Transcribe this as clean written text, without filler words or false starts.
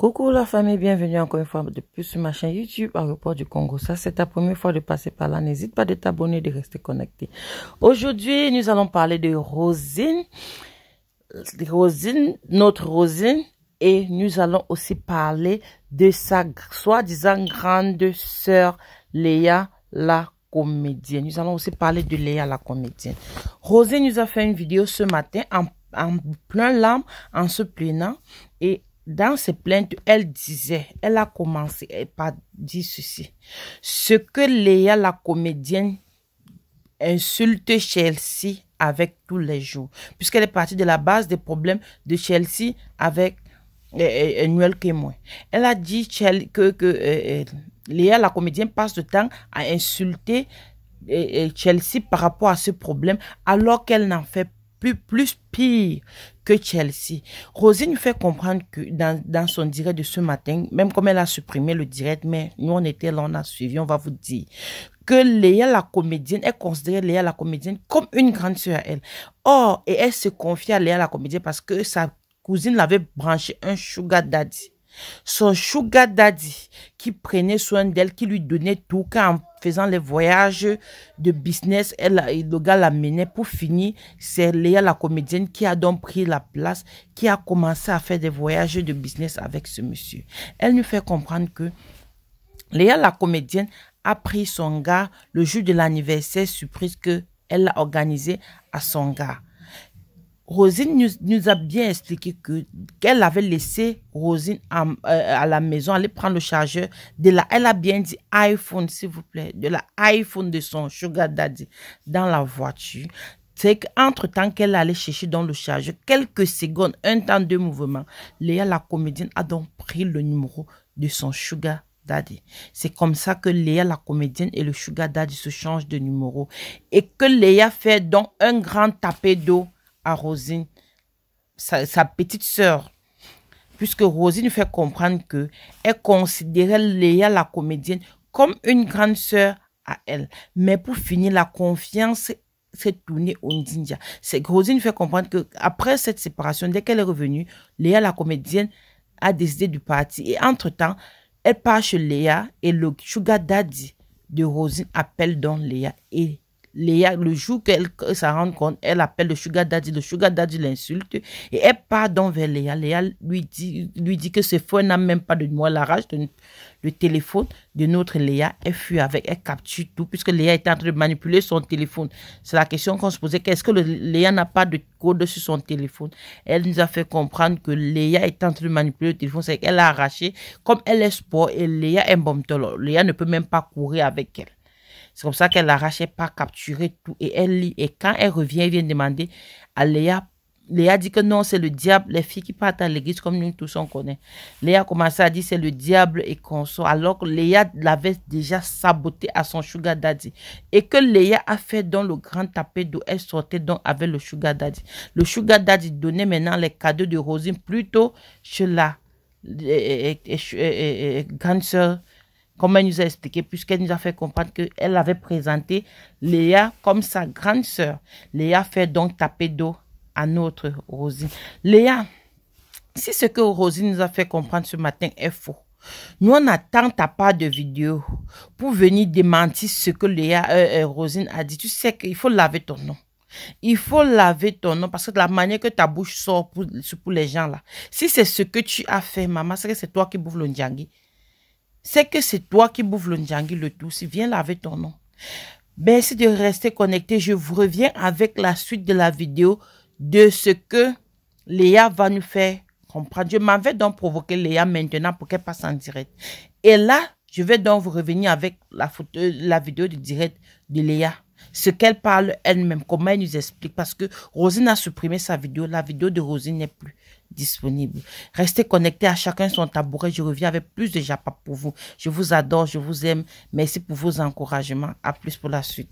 Coucou la famille, bienvenue encore une fois de plus sur ma chaîne YouTube Aéroport du Congo. Ça, c'est ta première fois de passer par là. N'hésite pas de t'abonner, de rester connecté. Aujourd'hui, nous allons parler de Rosine. Notre Rosine. Et nous allons aussi parler de sa soi-disant grande sœur Léa, la comédienne. Nous allons aussi parler de Léa, la comédienne. Rosine nous a fait une vidéo ce matin en plein larmes, en se plaignant. Et dans ses plaintes, elle a commencé par dire ceci. Ce que Léa, la comédienne, insulte Chelsea avec tous les jours. Puisqu'elle est partie de la base des problèmes de Chelsea avec Noël Kémoin. Elle a dit que Léa, la comédienne, passe le temps à insulter Chelsea par rapport à ce problème, alors qu'elle n'en fait plus pire que Chelsea. Rosine nous fait comprendre que dans son direct de ce matin, même comme elle a supprimé le direct, mais nous on était là, on a suivi, on va vous dire que Léa la comédienne, elle considérait Léa la comédienne comme une grande sœur à elle. Or, et elle se confie à Léa la comédienne parce que sa cousine l'avait branché un sugar daddy. Son sugar daddy qui prenait soin d'elle, qui lui donnait tout, quand en faisant les voyages de business, le gars la menait. Pour finir, c'est Léa la comédienne qui a donc pris la place, qui a commencé à faire des voyages de business avec ce monsieur. Elle nous fait comprendre que Léa la comédienne a pris son gars le jour de l'anniversaire surprise qu'elle a organisé à son gars. Rosine nous a bien expliqué qu'elle avait laissé Rosine à la maison aller prendre le chargeur elle a bien dit iPhone, s'il vous plaît, de la iPhone de son sugar daddy dans la voiture. C'est qu'entre-temps qu'elle allait chercher dans le chargeur, quelques secondes, un temps de mouvement, Léa la comédienne a donc pris le numéro de son sugar daddy. C'est comme ça que Léa la comédienne et le sugar daddy se changent de numéro et que Léa fait donc un grand tapé d'eau à Rosine, sa petite sœur, puisque Rosine fait comprendre que elle considérait Léa la comédienne comme une grande sœur à elle. Mais pour finir, la confiance s'est tournée au Ndindia. C'est que Rosine fait comprendre que après cette séparation, dès qu'elle est revenue, Léa la comédienne a décidé de partir. Et entre-temps, elle part chez Léa et le sugar daddy de Rosine appelle donc Léa. Et Léa, le jour qu'elle s'en rend compte, elle appelle le sugar daddy l'insulte et elle part donc vers Léa. Léa lui dit que ce faux n'a même pas de moi, elle arrache le téléphone de notre Léa. Elle fuit avec, elle capture tout puisque Léa était en train de manipuler son téléphone. C'est la question qu'on se posait, qu'est-ce que Léa n'a pas de code sur son téléphone? Elle nous a fait comprendre que Léa est en train de manipuler le téléphone, c'est qu'elle a arraché, comme elle est sport et Léa est bombetolo. Léa ne peut même pas courir avec elle. C'est comme ça qu'elle l'arrachait pas capturer tout. Et elle lit. Et quand elle revient, elle vient demander à Léa. Léa dit que non, c'est le diable. Les filles qui partent à l'église, comme nous tous on connaît. Léa a commencé à dire c'est le diable et consort. Alors que Léa l'avait déjà saboté à son sugar daddy. Et que Léa a fait dans le grand tapé d'eau. Elle sortait donc avec le sugar daddy. Le sugar daddy donnait maintenant les cadeaux de Rosine plutôt chez la grande sœur. Comme elle nous a expliqué, puisqu'elle nous a fait comprendre qu'elle avait présenté Léa comme sa grande sœur. Léa fait donc taper d'eau à notre Rosine. Léa, si ce que Rosine nous a fait comprendre ce matin est faux, nous on attend ta part de vidéo pour venir démentir ce que Rosine a dit. Tu sais qu'il faut laver ton nom. Il faut laver ton nom parce que de la manière que ta bouche sort pour les gens là. Si c'est ce que tu as fait, maman, c'est que c'est toi qui bouffes le ndjangi. C'est que c'est toi qui bouffes le ndjangi, le tout. Si viens laver ton nom. Merci de rester connecté. Je vous reviens avec la suite de la vidéo de ce que Léa va nous faire comprendre. Je m'avais donc provoqué Léa maintenant pour qu'elle passe en direct. Et là, je vais donc vous revenir avec la vidéo du direct de Léa. Ce qu'elle parle elle-même, comment elle nous explique. Parce que Rosine a supprimé sa vidéo. La vidéo de Rosine n'est plus disponible. Restez connectés, à chacun son tabouret. Je reviens avec plus de japa pour vous. Je vous adore, je vous aime. Merci pour vos encouragements. À plus pour la suite.